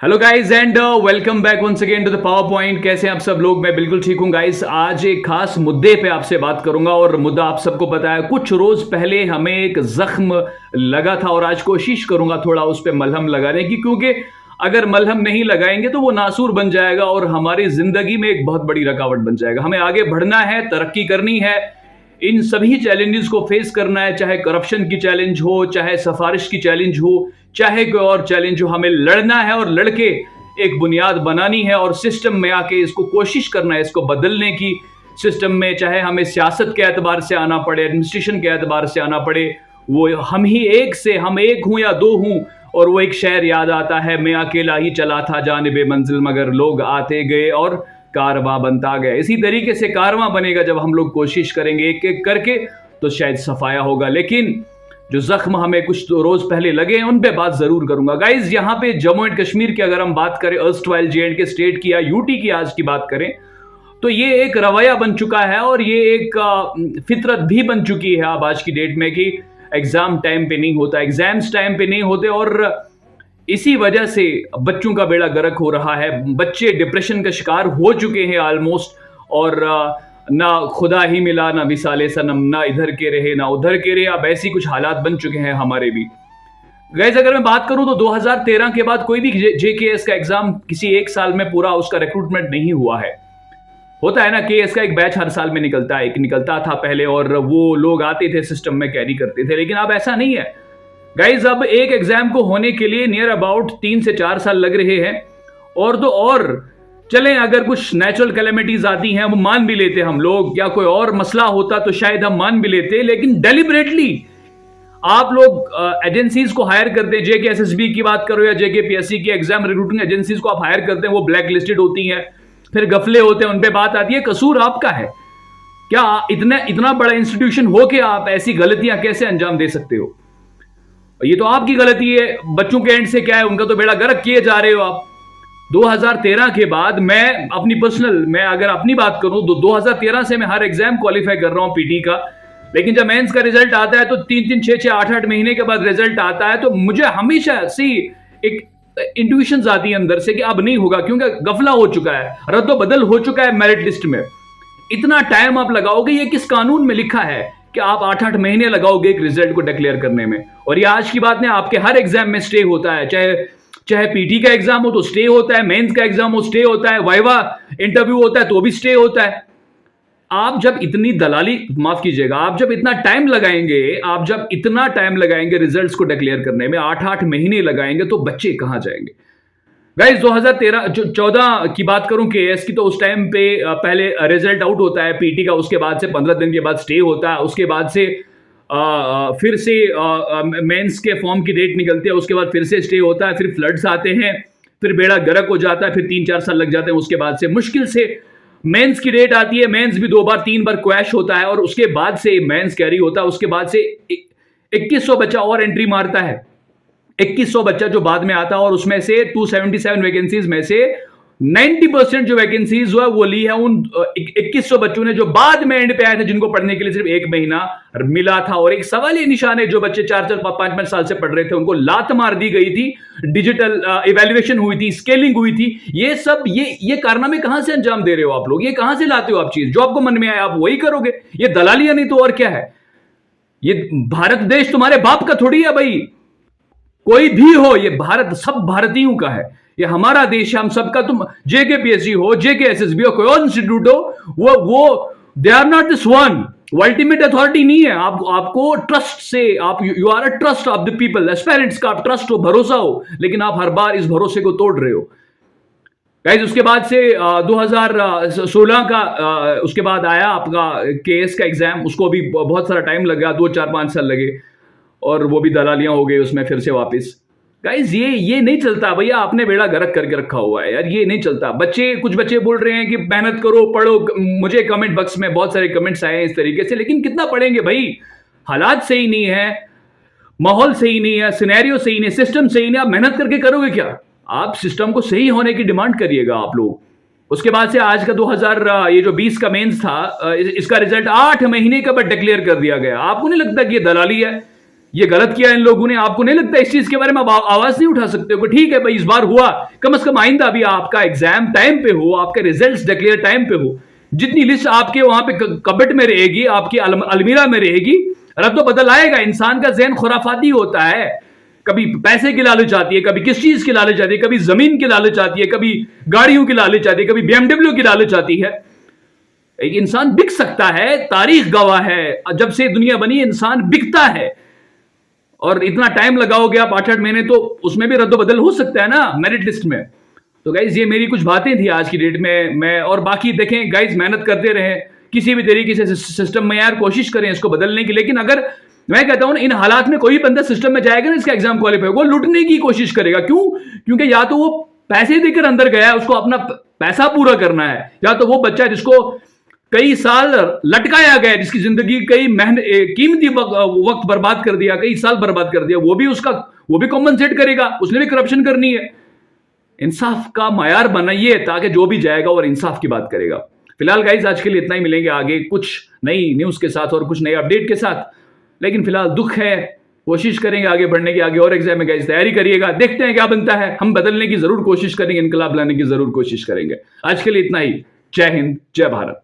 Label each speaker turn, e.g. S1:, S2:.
S1: Hello guys and welcome back once again to the power point. कैसे हैं आप सब लोग? मैं बिल्कुल ठीक हूं गाइस। आज एक खास मुद्दे पे आपसे बात करूंगा और मुद्दा आप सबको पता है। कुछ रोज पहले हमें एक जख्म लगा था और आज कोशिश करूंगा थोड़ा उस पर मलहम लगाने की, क्योंकि अगर मलहम नहीं लगाएंगे तो वो नासूर बन जाएगा और हमारी जिंदगी में एक बहुत बड़ी रुकावट बन जाएगा। हमें आगे बढ़ना है, तरक्की करनी है, इन सभी चैलेंजेस को फेस करना है, चाहे करप्शन की चैलेंज हो, चाहे सिफारिश की चैलेंज हो, चाहे कोई और चैलेंज हो। हमें लड़ना है और लड़के एक बुनियाद बनानी है और सिस्टम में आके इसको कोशिश करना है, इसको बदलने की। सिस्टम में चाहे हमें सियासत के एतबार से आना पड़े, एडमिनिस्ट्रेशन के एतबार से आना पड़े, वो हम एक हूं या दो हूं। और वो एक शेर याद आता है, मैं अकेला ही चला था जानिबे मंजिल, मगर लोग आते गए और कारवां बनता गया। इसी तरीके से कारवां बनेगा जब हम लोग कोशिश करेंगे एक एक करके, तो शायद सफाया होगा। लेकिन जो जख्म हमें कुछ तो रोज पहले लगे हैं उन पे बात जरूर करूंगा गाइज। यहां पे जम्मू एंड कश्मीर की अगर हम बात करें, अर्स्टवाइल J&K स्टेट की या यूटी की आज की बात करें, तो ये एक रवैया बन चुका है और ये एक फितरत भी बन चुकी है अब आज की डेट में कि एग्जाम टाइम पे नहीं होता, एग्जाम्स टाइम पे नहीं होते। और इसी वजह से बच्चों का बेड़ा गर्क हो रहा है। बच्चे डिप्रेशन का शिकार हो चुके हैं ऑलमोस्ट। और ना खुदा ही मिला ना विसाले सनम, ना इधर के रहे ना उधर के रहे, अब ऐसी कुछ हालात बन चुके हैं हमारे भी। गैस अगर मैं बात करूं तो 2013 के बाद कोई भी JKS का एग्जाम किसी एक साल में पूरा उसका रिक्रूटमेंट नहीं हुआ है। होता है ना, केएस का एक बैच हर साल में निकलता है, एक निकलता था पहले और वो लोग आते थे सिस्टम में कैरी करते थे, लेकिन अब ऐसा नहीं है गाइज। अब एक एग्जाम को होने के लिए नियर अबाउट 3 से 4 साल लग रहे हैं। और तो और चलें, अगर कुछ नेचुरल कैलेमिटीज आती हैं वो मान भी लेते हम लोग, या कोई और मसला होता तो शायद हम मान भी लेते, लेकिन डेलिबरेटली आप लोग एजेंसीज को हायर करते हैं। JKSSB की बात करो या JKPSC की एग्जाम रिक्रूटिंग एजेंसीज को आप हायर करते हैं, वो ब्लैक लिस्टेड होती हैं, फिर गफले होते हैं, उन पे बात आती है। कसूर आपका है क्या? इतना बड़ा इंस्टीट्यूशन हो के आप ऐसी गलतियां कैसे अंजाम दे सकते हो? ये तो आपकी गलती है। बच्चों के एंड से क्या है, उनका तो बेड़ा गर्क किए जा रहे हो आप। 2013 के बाद मैं अगर अपनी बात करूं तो 2013 से मैं हर एग्जाम क्वालिफाई कर रहा हूं पीटी का। लेकिन जब मेंस का रिजल्ट आता है तो 3-3, 6-6, 8-8 महीने के बाद रिजल्ट आता है, तो मुझे हमेशा सी एक इंट्यूशंस आती है अंदर से कि अब नहीं होगा, क्योंकि गफला हो चुका है, रद्दो बदल हो चुका है मेरिट लिस्ट में। इतना टाइम आप लगाओगे, ये किस कानून में लिखा है कि आप 8-8 महीने लगाओगे एक रिजल्ट को डिक्लेयर करने में? और ये आज की बात नहीं, आपके हर एग्जाम में स्टे होता है। चाहे पीटी का एग्जाम हो तो स्टे होता है, मेंस का एग्जाम हो स्टे होता है, वाइवा इंटरव्यू होता है तो भी स्टे होता है। आप जब इतनी दलाली, माफ कीजिएगा, आप जब इतना टाइम लगाएंगे रिजल्ट्स को डिक्लेयर करने में, 8-8 महीने लगाएंगे, तो बच्चे कहां जाएंगे? गाइस 2014 की बात करूं केएस की, तो उस टाइम पे पहले रिजल्ट आउट होता है पीटी का, उसके बाद से 15 दिन के बाद स्टे होता है, उसके बाद से फिर से मेंस के फॉर्म की डेट निकलती है, उसके बाद फिर से स्टे होता है, फिर फ्लड्स आते हैं, फिर बेड़ा गर्क हो जाता है, फिर 3-4 साल लग जाते हैं। उसके बाद से मुश्किल से मेंस की डेट आती है, मेंस भी 2 बार 3 बार क्रैश होता है, और उसके बाद से मेंस कैरी होता है। उसके बाद से 2100 बच्चा और एंट्री मारता है, 2100 बच्चा जो बाद में आता है, और उसमें से 277 वैकेंसीज में से 90% जो वैकेंसीज हुआ वो ली है उन 2100 बच्चों ने जो बाद में एंड पे आए थे, जिनको पढ़ने के लिए सिर्फ 1 महीना मिला था। और एक सवाल ये निशान है, जो बच्चे 4-4, 5-5 साल से पढ़ रहे थे, उनको लात मार दी गई थी, डिजिटल इवैल्यूएशन हुई थी, स्केलिंग हुई थी। ये सब ये कारनामे कहां से अंजाम दे रहे हो आप लोग? ये कहां से लाते हो आप चीज? जो आपको मन में आए आप वही करोगे। ये दलालियां नहीं तो और क्या है? ये भारत देश तुम्हारे बाप का थोड़ी है भाई, कोई भी हो, ये भारत सब भारतीयों का है, ये हमारा देश है, हम सबका। तुम JKPSC हो, JKSSB हो, कोई और इंस्टीट्यूट हो, वो they are not this one, वो अल्टीमेट अथॉरिटी नहीं है। आपको ट्रस्ट से, आप you are a trust of the people, aspirants का आप ट्रस्ट हो, भरोसा हो, लेकिन आप हर बार इस भरोसे को तोड़ रहे हो। गाइस उसके बाद से 2016 का उसके बाद आया आपका केएस का एग्जाम, उसको भी बहुत सारा टाइम लगा, 2-4-5 साल लगे, और वो भी दलालियां हो गई उसमें फिर से वापस। गाइज ये नहीं चलता भैया, आपने बेड़ा गर्क करके रखा हुआ है यार, ये नहीं चलता। कुछ बच्चे बोल रहे हैं कि मेहनत करो, पढ़ो। मुझे कमेंट बॉक्स में बहुत सारे कमेंट्स आए हैं इस तरीके से, लेकिन कितना पढ़ेंगे भाई? हालात सही नहीं है, माहौल सही नहीं है, सिनेरियो सही नहीं, सिस्टम सही नहीं, आप मेहनत करके करोगे क्या? आप सिस्टम को सही होने की डिमांड करिएगा आप लोग। उसके बाद से आज का 2020 का मेंस था, इसका रिजल्ट 8 महीने का बाद डिक्लेयर कर दिया गया। आपको नहीं लगता कि ये दलाली है? ये गलत किया इन लोगों ने। आपको नहीं लगता इस चीज के बारे में आप आवाज नहीं उठा सकते हो कि ठीक है भाई इस बार हुआ, कम से कम आइंदा भी आपका एग्जाम टाइम पे हो, आपके रिजल्ट्स डिक्लेयर टाइम पे हो, जितनी लिस्ट आपके वहां पे कबट में रहेगी, आपकी अलमीरा में रहेगी, रद्द बदल आएगा। इंसान का जहन खुराफाती होता है, कभी पैसे की लालच आती है, कभी किस चीज की लालच आती है, कभी जमीन की लालच आती है, कभी गाड़ियों की लालच आती है, कभी BMW की लालच आती है। एक इंसान बिक सकता है, तारीख गवाह है, जब से दुनिया बनी इंसान बिकता है। और इतना टाइम लगाओगे आप 8-8 महीने, तो उसमें भी रद्द बदल हो सकता है ना मेरिट लिस्ट में। तो गाइज ये मेरी कुछ बातें थी आज की डेट में। मैं और बाकी देखें गाइज, मेहनत करते रहें किसी भी तरीके से सिस्टम में, यार कोशिश करें इसको बदलने की। लेकिन अगर मैं कहता हूं इन हालात में कोई बंदा सिस्टम में जाएगा ना, इसका एग्जाम क्वालिफाई होगा, वो लूटने की कोशिश करेगा। क्यों? क्योंकि या तो वो पैसे देकर अंदर गया है, उसको अपना पैसा पूरा करना है, या तो वो बच्चा जिसको कई साल लटकाया गया, जिसकी जिंदगी कई कीमती वक्त बर्बाद कर दिया, कई साल बर्बाद कर दिया, वो भी कॉम्पनसेट करेगा, उसने भी करप्शन करनी है। इंसाफ का मायार बनाइए ताकि जो भी जाएगा और इंसाफ की बात करेगा। फिलहाल गाइज आज के लिए इतना ही, मिलेंगे आगे कुछ नई न्यूज के साथ और कुछ नई अपडेट के साथ। लेकिन फिलहाल दुख है, कोशिश करेंगे आगे बढ़ने की, आगे और एग्जाम में गाइज तैयारी करिएगा, देखते हैं क्या बनता है। हम बदलने की जरूर कोशिश करेंगे, इनकलाब लाने की जरूर कोशिश करेंगे। आज के लिए इतना ही। जय हिंद, जय भारत।